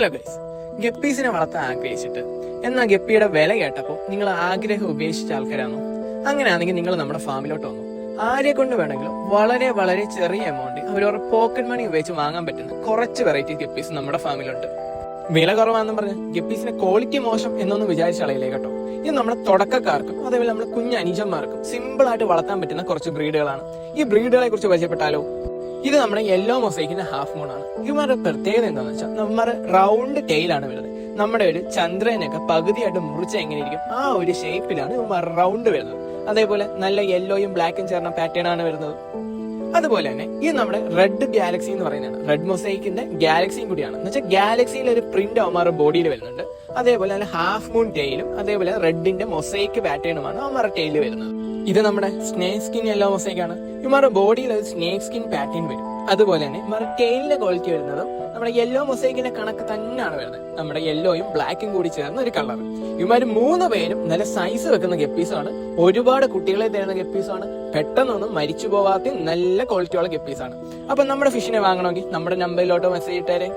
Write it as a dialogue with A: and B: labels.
A: Hello guys, ഗപ്പീസിനെ വളർത്താൻ ആഗ്രഹിച്ചിട്ട് എന്നാൽ ഗപ്പിയുടെ വില കേട്ടപ്പോൾ നിങ്ങൾ ആഗ്രഹം ഉപേക്ഷിച്ച ആൾക്കാരാണോ? അങ്ങനെയാണെങ്കിൽ നിങ്ങൾ നമ്മുടെ ഫാമിലോട്ട് വന്നു. ആരെ കൊണ്ട് വേണമെങ്കിലും വളരെ വളരെ ചെറിയ എമൗണ്ട് അവരവരുടെ പോക്കറ്റ് മണി ഉപയോഗിച്ച് വാങ്ങാൻ പറ്റുന്ന കുറച്ച് വെറൈറ്റി ഗപ്പീസ് നമ്മുടെ ഫാമിലുണ്ട്. വില കുറവാണെന്നും പറഞ്ഞ് ഗപ്പീസിന്റെ ക്വാളിറ്റി മോശം എന്നൊന്നും വിചാരിച്ച കളയില്ലേ കേട്ടോ. ഇത് നമ്മുടെ തുടക്കക്കാർക്കും അതേപോലെ നമ്മുടെ കുഞ്ഞു അനുജന്മാർക്കും സിമ്പിൾ ആയിട്ട് വളർത്താൻ പറ്റുന്ന കുറച്ച് ബ്രീഡുകളാണ്. ഈ ബ്രീഡുകളെ കുറിച്ച് പരിചയപ്പെട്ടാലോ? ഇത് നമ്മുടെ യെല്ലോ മൊസൈക്കിന്റെ ഹാഫ് മൂൺ ആണ്. ഇവരുടെ പ്രത്യേകത എന്താണെന്ന് വെച്ചാൽ നമ്മുടെ റൗണ്ട് ടെയിലാണ് വരുന്നത്. നമ്മുടെ ഒരു ചന്ദ്രനൊക്കെ പകുതിയായിട്ട് മുറിച്ച എങ്ങനെയിരിക്കും ആ ഒരു ഷേപ്പിലാണ് ഇവർ റൗണ്ട് വരുന്നത്. അതേപോലെ നല്ല യെല്ലോയും ബ്ലാക്കും ചേർന്ന പാറ്റേൺ ആണ് വരുന്നത്. അതുപോലെ തന്നെ ഇത് നമ്മുടെ റെഡ് ഗാലക്സി എന്ന് പറയുന്നതാണ്. റെഡ് മൊസൈക്കിന്റെ ഗാലക്സിയും കൂടിയാണ്. എന്ന് വെച്ചാൽ ഗാലക്സിയിൽ ഒരു പ്രിന്റ് അവന്മാരുടെ ബോഡിയിൽ വരുന്നുണ്ട്. അതേപോലെ തന്നെ ഹാഫ് മൂൺ ടെയിലും അതേപോലെ റെഡിന്റെ മൊസൈക്ക് പാറ്റേണുമാണ് അവന്മാരുടെ ടെയിൽ വരുന്നത്. ഇത് നമ്മുടെ സ്നേക് സ്കിൻ യെല്ലോ മൊസൈക്ക് ആണ്. ഇവന്മാരുടെ ബോഡിയിൽ ഒരു സ്നേക് സ്കിൻ പാറ്റേൺ വരും. അതുപോലെ തന്നെ ഇവരുടെ ടെയിലിന്റെ ക്വാളിറ്റി വരുന്നതും നമ്മുടെ യെല്ലോ മൊസൈക്കിന്റെ കണക്ക് തന്നെയാണ് വരുന്നത്. നമ്മുടെ യെല്ലോയും ബ്ലാക്കും കൂടി ചേർന്ന ഒരു കളർ. ഇവന്മാര് 3 പേരും നല്ല സൈസ് വെക്കുന്ന ഗപ്പീസാണ്. ഒരുപാട് കുട്ടികളെ തരുന്ന ഗപ്പീസാണ്. പെട്ടെന്നൊന്നും മരിച്ചു പോവാത്ത നല്ല ക്വാളിറ്റിയുള്ള ഗപ്പീസാണ്. അപ്പൊ നമ്മുടെ ഫിഷിനെ വാങ്ങണമെങ്കിൽ നമ്മുടെ നമ്പറിലോട്ടോ മെസ്സേജ് ഇട്ടേരെ.